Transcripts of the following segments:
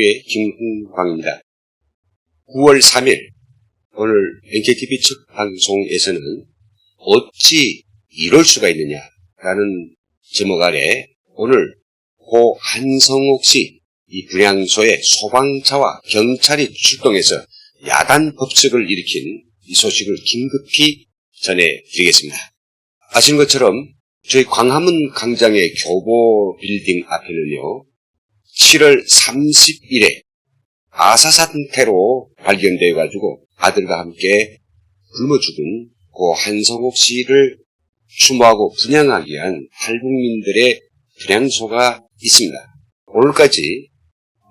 김흥광입니다. 9월 3일 오늘 NKTV 첫 방송에서는 어찌 이럴 수가 있느냐라는 제목 아래 오늘 고 한성옥 씨 이 분향소에 소방차와 경찰이 출동해서 야단 법석을 일으킨 이 소식을 긴급히 전해드리겠습니다. 아시는 것처럼 저희 광화문 광장의 교보 빌딩 앞에는요, 7월 30일에 아사 상태로 발견되어 가지고 아들과 함께 굶어 죽은 고 한성옥 씨를 추모하고 분향하기 위한 탈북민들의 분향소가 있습니다. 오늘까지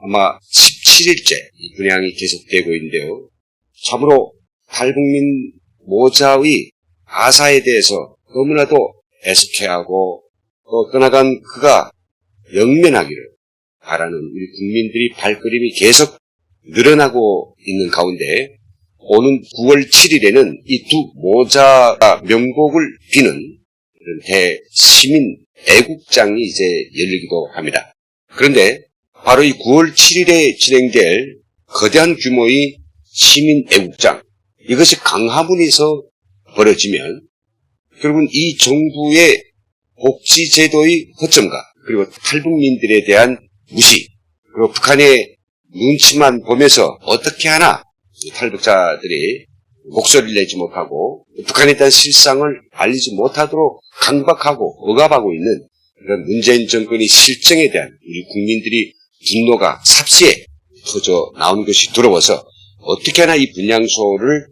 아마 17일째 이 분향이 계속되고 있는데요. 참으로 탈북민 모자의 아사에 대해서 너무나도 애석해하고 또 떠나간 그가 영면하기를 바라는 우리 국민들이 발걸음이 계속 늘어나고 있는 가운데 오는 9월 7일에는 이 두 모자가 명복을 비는 이런 대시민 애국장이 이제 열리기도 합니다. 그런데 바로 이 9월 7일에 진행될 거대한 규모의 시민 애국장, 이것이 광화문에서 벌어지면 결국은 이 정부의 복지제도의 허점과 그리고 탈북민들에 대한 무시, 그리고 북한의 눈치만 보면서 어떻게 하나 탈북자들이 목소리를 내지 못하고 북한에 대한 실상을 알리지 못하도록 강박하고 억압하고 있는 그런 문재인 정권의 실정에 대한 우리 국민들이 분노가 삽시에 터져 나오는 것이 두려워서 어떻게 하나 이 분향소를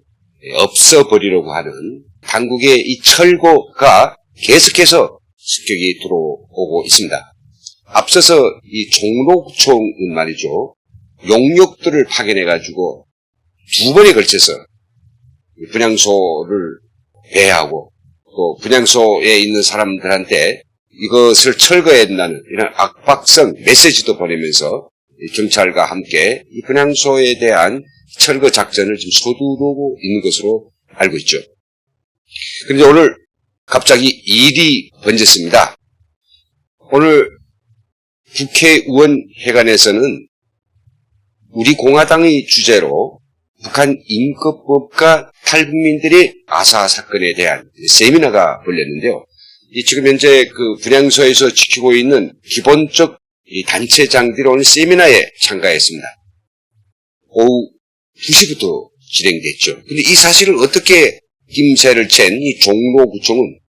없애버리려고 하는 당국의 이 철거가 계속해서 습격이 들어오고 있습니다. 앞서서 이 종로구청은 말이죠, 용역들을 파견해가지고 두 번에 걸쳐서 분향소를 배회하고 또 분향소에 있는 사람들한테 이것을 철거해야 된다는 이런 압박성 메시지도 보내면서 경찰과 함께 이 분향소에 대한 철거 작전을 지금 서두르고 있는 것으로 알고 있죠. 그런데 오늘 갑자기 일이 번졌습니다. 오늘 국회의원 회관에서는 우리 공화당의 주제로 북한 임금법과 탈북민들의 아사 사건에 대한 세미나가 열렸는데요. 지금 현재 그 분향소에서 지키고 있는 기본적 이 단체장들이 오늘 세미나에 참가했습니다. 오후 2시부터 진행됐죠. 근데 이 사실을 어떻게 김새를 챈 이 종로구청은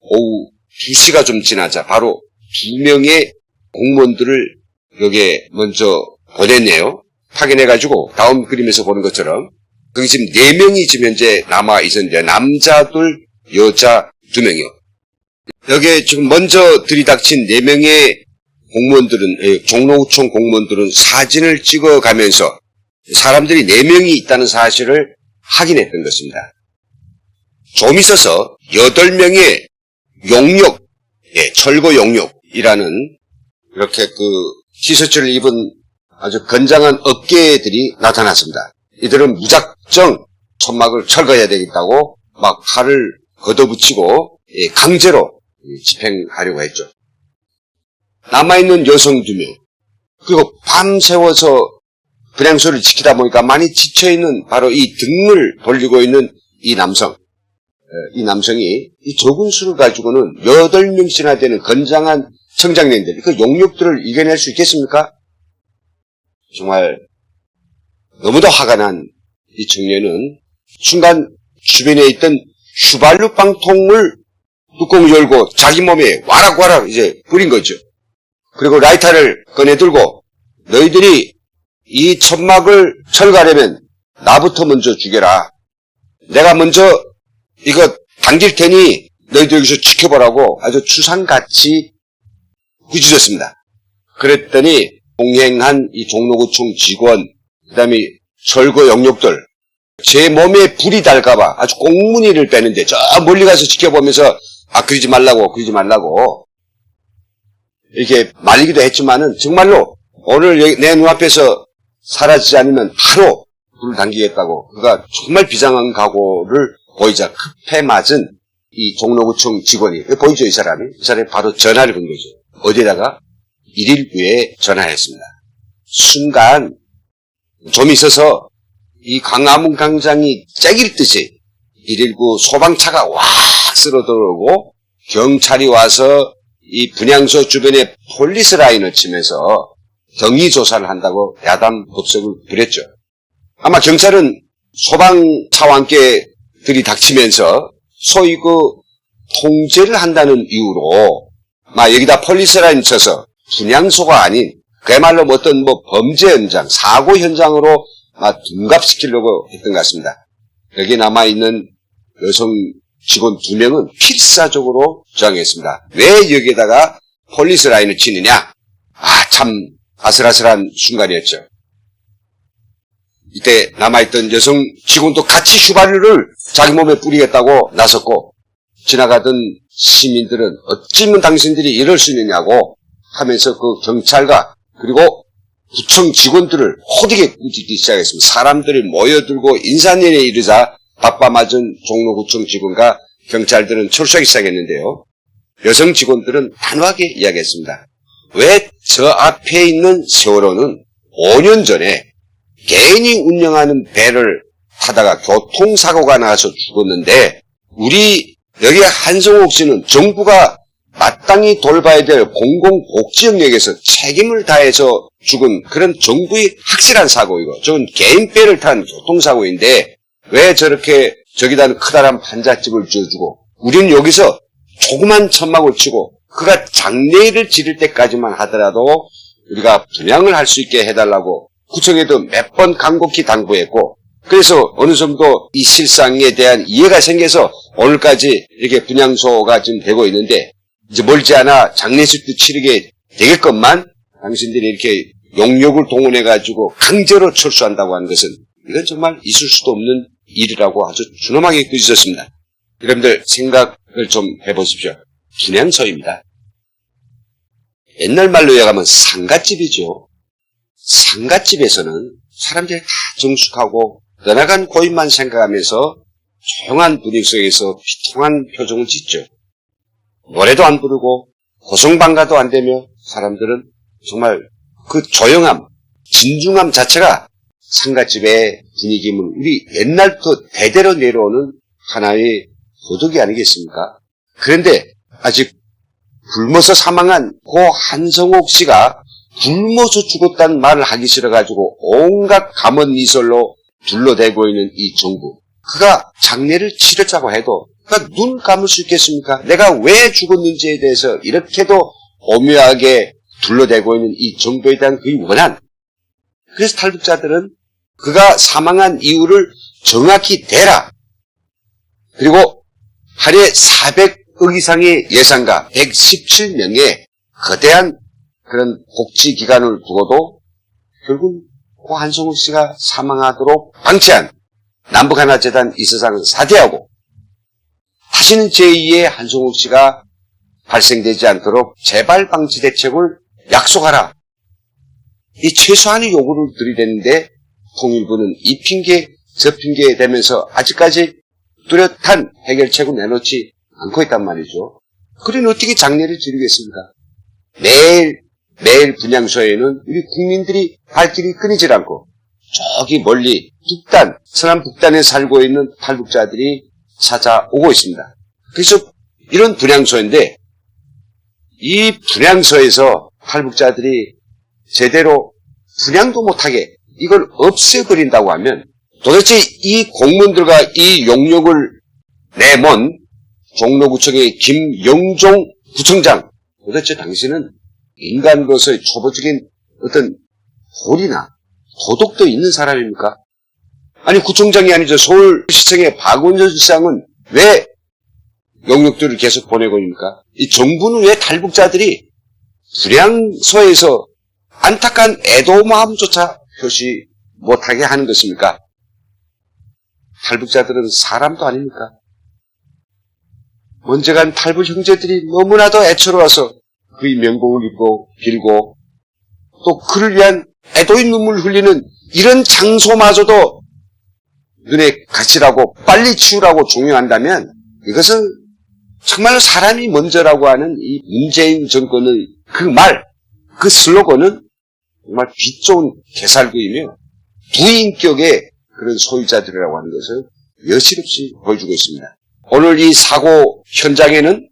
오후 2시가 좀 지나자 바로 2명의 공무원들을 여기에 먼저 보냈네요. 파견해가지고 다음 그림에서 보는 것처럼 거기 지금 4명이 지금 현재 남아 있었는데 남자들, 여자 2명이요. 여기에 지금 먼저 들이닥친 4명의 공무원들은, 종로구청 공무원들은 사진을 찍어가면서 사람들이 4명이 있다는 사실을 확인했던 것입니다. 좀 있어서 8명의 용역, 철거 용역이라는 이렇게 그 티셔츠를 입은 아주 건장한 업계들이 나타났습니다. 이들은 무작정 천막을 철거해야 되겠다고 막 칼을 걷어붙이고 강제로 집행하려고 했죠. 남아있는 여성 2명, 그리고 밤새워서 분향소를 지키다 보니까 많이 지쳐있는 바로 이 등을 돌리고 있는 이 남성, 이 남성이 이 적은 수를 가지고는 8명씩이나 되는 건장한 청장년들, 그 용역들을 이겨낼 수 있겠습니까? 정말 너무도 화가 난 이 청년은 순간 주변에 있던 휘발유 빵통을 뚜껑을 열고 자기 몸에 와락와락 이제 뿌린 거죠. 그리고 라이터를 꺼내들고 너희들이 이 천막을 철거하려면 나부터 먼저 죽여라. 내가 먼저 이거 당길 테니 너희들 여기서 지켜보라고 아주 추상같이 꾸짖었습니다. 그랬더니 동행한 이 종로구청 직원, 그 다음에 철거 용역들, 제 몸에 불이 달까봐 아주 꽁무니를 빼는데 저 멀리 가서 지켜보면서 그러지 말라고 이렇게 말리기도 했지만은 정말로 오늘 내 눈앞에서 사라지지 않으면 바로 불을 당기겠다고 그가 정말 비장한 각오를 보이자 급해 맞은 이 종로구청 직원이 보이죠, 이 사람이 바로 전화를 건 거죠. 어디에다가 1일 후에 전화했습니다. 순간 좀 있어서 이 광화문 광장이 째길듯이 119 소방차가 왁 쓸어 들어오고 경찰이 와서 이 분향소 주변에 폴리스 라인을 치면서 경위 조사를 한다고 야단 법석을 부렸죠. 아마 경찰은 소방차와 함께 들이닥치면서 소위 통제를 한다는 이유로 막 여기다 폴리스 라인 쳐서 분향소가 아닌 그야말로 어떤 범죄 현장, 사고 현장으로 막 둔갑시키려고 했던 것 같습니다. 여기 남아있는 여성 직원 2명은 필사적으로 저항했습니다. 왜 여기에다가 폴리스 라인을 치느냐? 참 아슬아슬한 순간이었죠. 이때 남아있던 여성 직원도 같이 휘발유를 자기 몸에 뿌리겠다고 나섰고 지나가던 시민들은 어찌면 당신들이 이럴 수 있느냐고 하면서 그 경찰과 그리고 구청 직원들을 호되게 꾸짖기 시작했습니다. 사람들이 모여들고 인산인에 이르자 바빠맞은 종로구청 직원과 경찰들은 철수하기 시작했는데요. 여성 직원들은 단호하게 이야기했습니다. 왜 저 앞에 있는 세월호는 5년 전에 개인이 운영하는 배를 타다가 교통사고가 나서 죽었는데 우리 여기 한성옥 씨는 정부가 마땅히 돌봐야 될 공공복지 영역에서 책임을 다해서 죽은 그런 정부의 확실한 사고이고 저건 개인 배를 탄 교통사고인데 왜 저렇게 저기다 커다란 판잣집을 지어주고 우리는 여기서 조그만 천막을 치고 그가 장례를 지를 때까지만 하더라도 우리가 분향을 할 수 있게 해달라고 구청에도 몇 번 간곡히 당부했고 그래서 어느 정도 이 실상에 대한 이해가 생겨서 오늘까지 이렇게 분향소가 지금 되고 있는데 이제 멀지 않아 장례식도 치르게 되겠건만 당신들이 이렇게 용역을 동원해가지고 강제로 철수한다고 하는 것은 이건 정말 있을 수도 없는 일이라고 아주 준엄하게 꾸짖었습니다. 여러분들 생각을 좀 해보십시오. 분향소입니다. 옛날 말로 얘기하면 상갓집이죠. 상갓집에서는 사람들이 다 정숙하고 떠나간 고인만 생각하면서 조용한 분위기 속에서 비통한 표정을 짓죠. 노래도 안 부르고 고성방가도 안 되며 사람들은 정말 그 조용함, 진중함 자체가 상갓집의 분위기면 우리 옛날부터 대대로 내려오는 하나의 도덕이 아니겠습니까? 그런데 아직 굶어서 사망한 고 한성옥 씨가 굶어서 죽었다는 말을 하기 싫어가지고 온갖 감언이설로 둘러대고 있는 이 정부. 그가 장례를 치르자고 해도 그가 눈 감을 수 있겠습니까? 내가 왜 죽었는지에 대해서 이렇게도 오묘하게 둘러대고 있는 이 정부에 대한 그 원한. 그래서 탈북자들은 그가 사망한 이유를 정확히 대라. 그리고 하루에 400억 이상의 예산과 117명의 거대한 그런 복지기관을 두고도 결국 고 한성욱 씨가 사망하도록 방치한 남북하나재단 이사장을 사퇴하고 다시는 제2의 한성욱 씨가 발생되지 않도록 재발 방지 대책을 약속하라. 이 최소한의 요구를 들이댔는데 통일부는 이 핑계 저 핑계 대면서 아직까지 뚜렷한 해결책을 내놓지 않고 있단 말이죠. 그러니 어떻게 장례를 지르겠습니까? 매일 분향소에는 우리 국민들이 발길이 끊이질 않고 저기 멀리 서남 북단에 살고 있는 탈북자들이 찾아오고 있습니다. 그래서 이런 분향소인데 이 분향소에서 탈북자들이 제대로 분향도 못하게 이걸 없애버린다고 하면 도대체 이 공무원들과 이 용역을 내몬 종로구청의 김영종 구청장 도대체 당신은 인간으로서의 초보적인 어떤 도리나 도덕도 있는 사람입니까? 아니 구청장이 아니죠. 서울시청의 박원순 시장은 왜 용역들을 계속 보내고 있습니까? 이 정부는 왜 탈북자들이 분향소에서 안타까운 애도 마음조차 표시 못하게 하는 것입니까? 탈북자들은 사람도 아닙니까? 먼저 간 탈북 형제들이 너무나도 애처로워서 그의 명복을 입고 빌고 또 그를 위한 애도의 눈물을 흘리는 이런 장소마저도 눈에 갇히라고 빨리 치우라고 종용한다면 이것은 정말로 사람이 먼저라고 하는 이 문재인 정권의 그 말, 그 슬로건은 정말 빛 좋은 개살구이며 부인격의 그런 소유자들이라고 하는 것을 여실없이 보여주고 있습니다. 오늘 이 사고 현장에는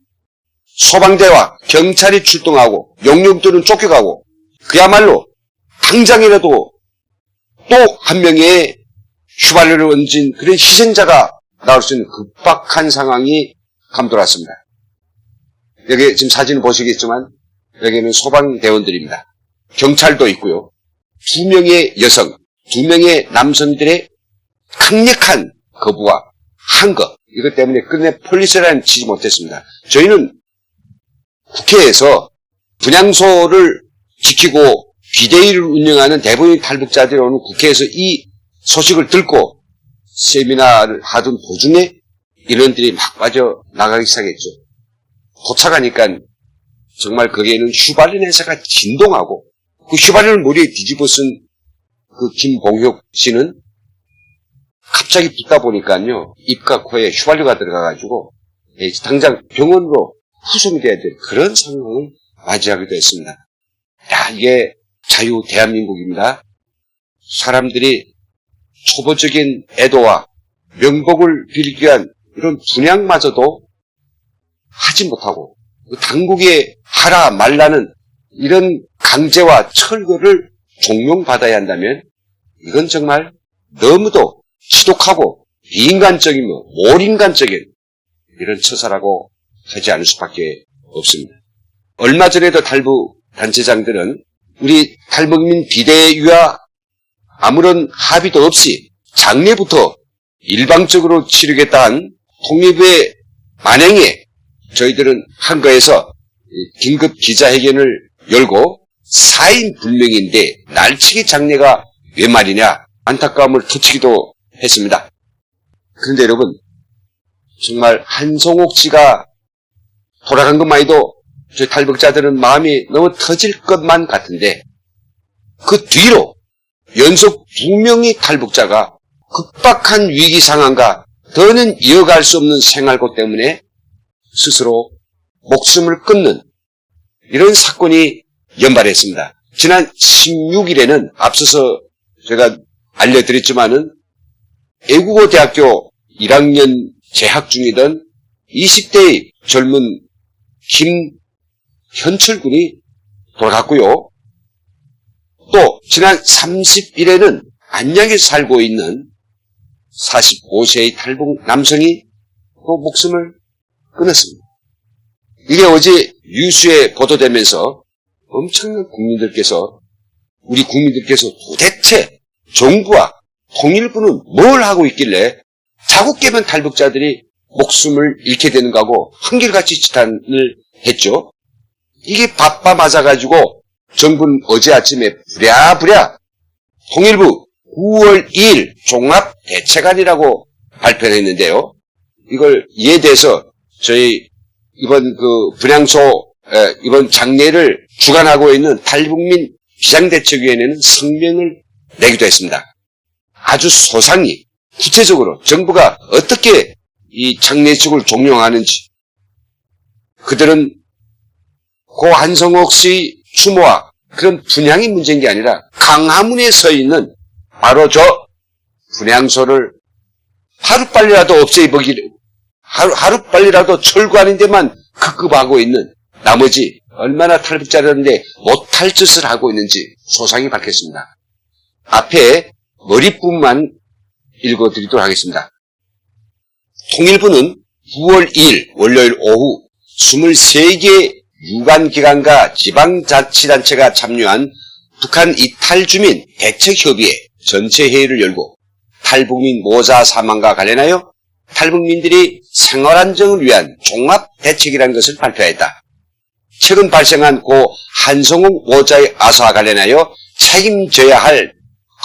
소방대와 경찰이 출동하고 용역들은 쫓겨가고 그야말로 당장이라도 또 한 명의 휘발유를 얹은 그런 희생자가 나올 수 있는 급박한 상황이 감돌았습니다. 여기 지금 사진을 보시겠지만 여기는 소방대원들입니다. 경찰도 있고요. 2명의 여성, 2명의 남성들의 강력한 거부와 항거, 이것 때문에 끝내 폴리스라인 치지 못했습니다. 저희는 국회에서 분향소를 지키고 비대위를 운영하는 대부분의 탈북자들이 오는 국회에서 이 소식을 듣고 세미나를 하던 도중에 인원들이 막 빠져나가기 시작했죠. 도착하니까 정말 거기에는 휘발유 냄새가 진동하고 그 휘발유를 머리에 뒤집어 쓴 그 김봉혁 씨는 갑자기 붓다 보니까요, 입과 코에 휘발유가 들어가가지고 당장 병원으로 후송이 돼야 될 그런 상황을 맞이하기도 했습니다. 야, 이게 자유 대한민국입니다. 사람들이 초보적인 애도와 명복을 빌기 위한 이런 분향마저도 하지 못하고 당국에 하라 말라는 이런 강제와 철거를 종용받아야 한다면 이건 정말 너무도 지독하고 비인간적이며 몰인간적인 이런 처사라고 하지 않을 수밖에 없습니다. 얼마 전에도 탈북 단체장들은 우리 탈북민 비대위와 아무런 합의도 없이 장례부터 일방적으로 치르겠다는 통일부의 만행에 저희들은 한거에서 긴급 기자회견을 열고 4인 불명인데 날치기 장례가 왜 말이냐 안타까움을 터치기도 했습니다. 그런데 여러분, 정말 한성옥 씨가 돌아간 것만 해도 저희 탈북자들은 마음이 너무 터질 것만 같은데 그 뒤로 연속 2명의 탈북자가 급박한 위기 상황과 더는 이어갈 수 없는 생활고 때문에 스스로 목숨을 끊는 이런 사건이 연발했습니다. 지난 16일에는 앞서서 제가 알려드렸지만은 애국어대학교 1학년 재학 중이던 20대의 젊은 김현철 군이 돌아갔고요. 또 지난 30일에는 안양에 살고 있는 45세의 탈북 남성이 또 목숨을 끊었습니다. 이게 어제 뉴스에 보도되면서 엄청난 우리 국민들께서 도대체 정부와 통일부는 뭘 하고 있길래 자국 깨면 탈북자들이 목숨을 잃게 되는 거하고 한결같이 지탄을 했죠. 이게 바빠 맞아가지고 정부는 어제 아침에 부랴부랴 통일부 9월 2일 종합대책안이라고 발표를 했는데요. 이에 대해서 저희 이번 분향소 이번 장례를 주관하고 있는 탈북민 비상대책위원회는 성명을 내기도 했습니다. 아주 소상히 구체적으로 정부가 어떻게 이 장례식을 종용하는지, 그들은 고 한성옥 씨 추모와 그런 분향이 문제인 게 아니라 강화문에 서 있는 바로 저 분향소를 하루빨리라도 없애버리기를, 하루빨리라도 철거하는 데만 급급하고 있는 나머지 얼마나 탈북자들인데 못할 짓을 하고 있는지 소상히 밝혔습니다. 앞에 머릿부분만 읽어드리도록 하겠습니다. 통일부는 9월 2일 월요일 오후 23개 유관기관과 지방자치단체가 참여한 북한 이탈주민 대책협의회 전체 회의를 열고 탈북민 모자 사망과 관련하여 탈북민들이 생활안정을 위한 종합대책이라는 것을 발표했다. 최근 발생한 고 한성욱 모자의 아사와 관련하여 책임져야 할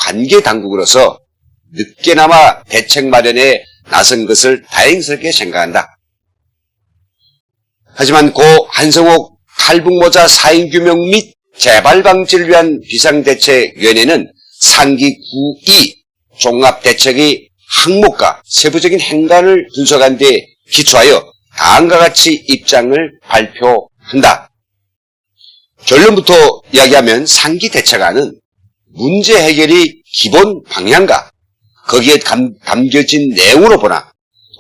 관계당국으로서 늦게나마 대책 마련에 나선 것을 다행스럽게 생각한다. 하지만 고 한성욱 탈북모자 사인 규명 및 재발 방지를 위한 비상대책위원회는 상기 9.2 종합대책의 항목과 세부적인 행간을 분석한 데 기초하여 다음과 같이 입장을 발표한다. 결론부터 이야기하면 상기 대책안은 문제 해결이 기본 방향과 거기에 담겨진 내용으로 보나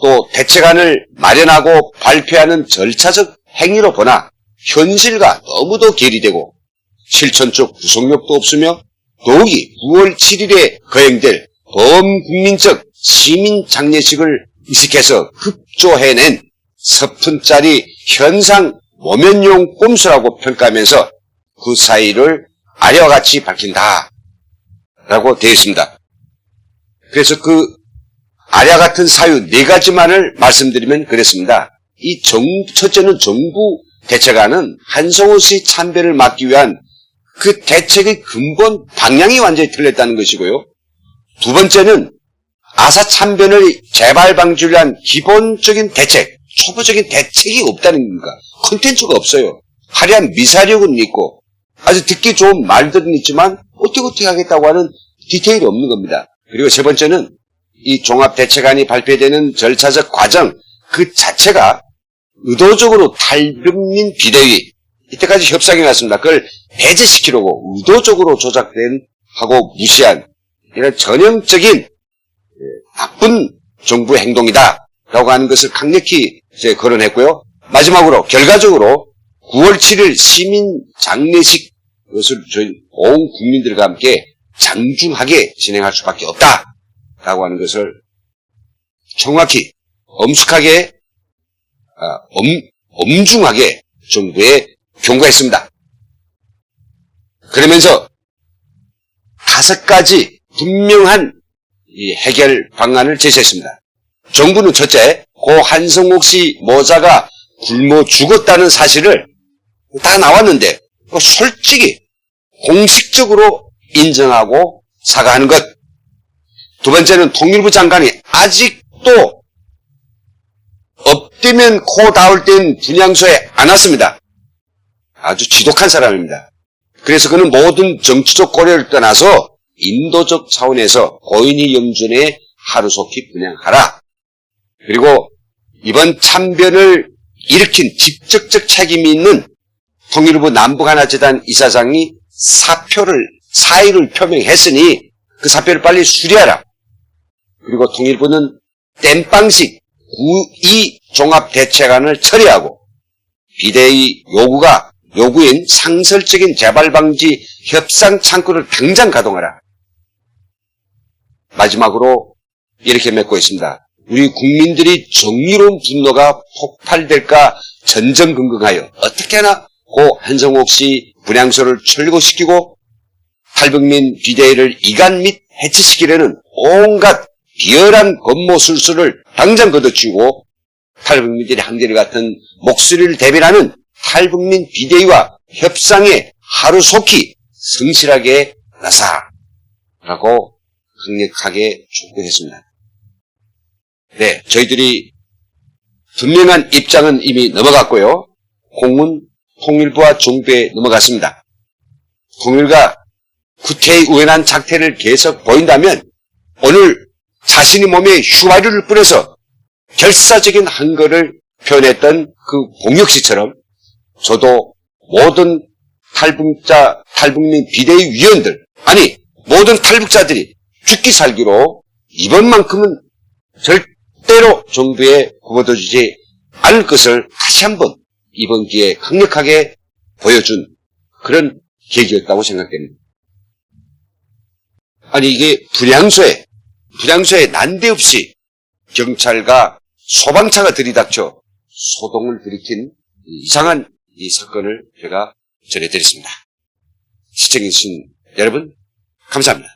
또 대책안을 마련하고 발표하는 절차적 행위로 보나 현실과 너무도 괴리되고 실천적 구속력도 없으며 더욱이 9월 7일에 거행될 범국민적 시민장례식을 의식해서 급조해낸 서푼짜리 현상 모면용 꼼수라고 평가하면서 그 사의를 아래와 같이 밝힌다 라고 되어 있습니다. 그래서 그 아래와 같은 사유 4가지만을 말씀드리면 그랬습니다. 첫째는 정부 대책안은 한성호 씨 참배를 막기 위한 그 대책의 근본 방향이 완전히 틀렸다는 것이고요. 두 번째는 아사 참변의 재발 방지를 위한 기본적인 대책, 초보적인 대책이 없다는 겁니다. 콘텐츠가 없어요. 화려한 미사력은 있고 아주 듣기 좋은 말들은 있지만 어떻게 하겠다고 하는 디테일이 없는 겁니다. 그리고 세 번째는 이 종합대책안이 발표되는 절차적 과정 그 자체가 의도적으로 탈북민 비대위 이때까지 협상이 왔습니다. 그걸 배제시키려고 의도적으로 조작된 하고 무시한 이런 전형적인 나쁜 정부 행동이다 라고 하는 것을 강력히 이제 거론했고요. 마지막으로 결과적으로 9월 7일 시민 장례식 것을 저희 온 국민들과 함께 장중하게 진행할 수밖에 없다 라고 하는 것을 정확히 엄숙하게 엄중하게 정부에 경고했습니다. 그러면서 5가지 분명한 이 해결 방안을 제시했습니다. 정부는 첫째, 고 한성옥 씨 모자가 굶어 죽었다는 사실을 다 나왔는데 솔직히 공식적으로 인정하고 사과하는 것. 두 번째는 통일부 장관이 아직도 업되면 코 닿을 땐 분향소에 안 왔습니다. 아주 지독한 사람입니다. 그래서 그는 모든 정치적 고려를 떠나서 인도적 차원에서 고인이 영전에 하루속히 분향하라. 그리고 이번 참변을 일으킨 직접적 책임이 있는 통일부 남북하나재단 이사장이 사의를 표명했으니 그 사표를 빨리 수리하라. 그리고 통일부는 땜빵식 9.2 종합대책안을 처리하고 비대위 요구인 상설적인 재발방지 협상 창구를 당장 가동하라. 마지막으로 이렇게 맺고 있습니다. 우리 국민들이 정의로운 분노가 폭발될까 전전긍긍하여 어떻게 하나 고 한성옥 씨 분향소를 철거시키고 탈북민 비대위를 이간 및 해체시키려는 온갖 비열한 권모술수를 당장 걷어치우고 탈북민들이 한결 같은 목소리를 대변하는 탈북민 비대위와 협상에 하루속히 성실하게 나서라고 강력하게 촉구했습니다. 네, 저희들이 분명한 입장은 이미 넘어갔고요. 공문 통일부와 정부에 넘어갔습니다. 통일부가 구태의 우연한 작태를 계속 보인다면 오늘 자신의 몸에 휘발유를 뿌려서 결사적인 한거를 표현했던 그 봉혁씨처럼 저도 모든 탈북민 비대위 위원들, 아니 모든 탈북자들이 죽기 살기로 이번만큼은 절대로 정부에 구겨주지 않을 것을 다시 한번 이번 기회에 강력하게 보여준 그런 계기였다고 생각됩니다. 아니 이게 분향소에 난데없이 경찰과 소방차가 들이닥쳐 소동을 들이킨 이상한 이 사건을 제가 전해드렸습니다. 시청해주신 여러분 감사합니다.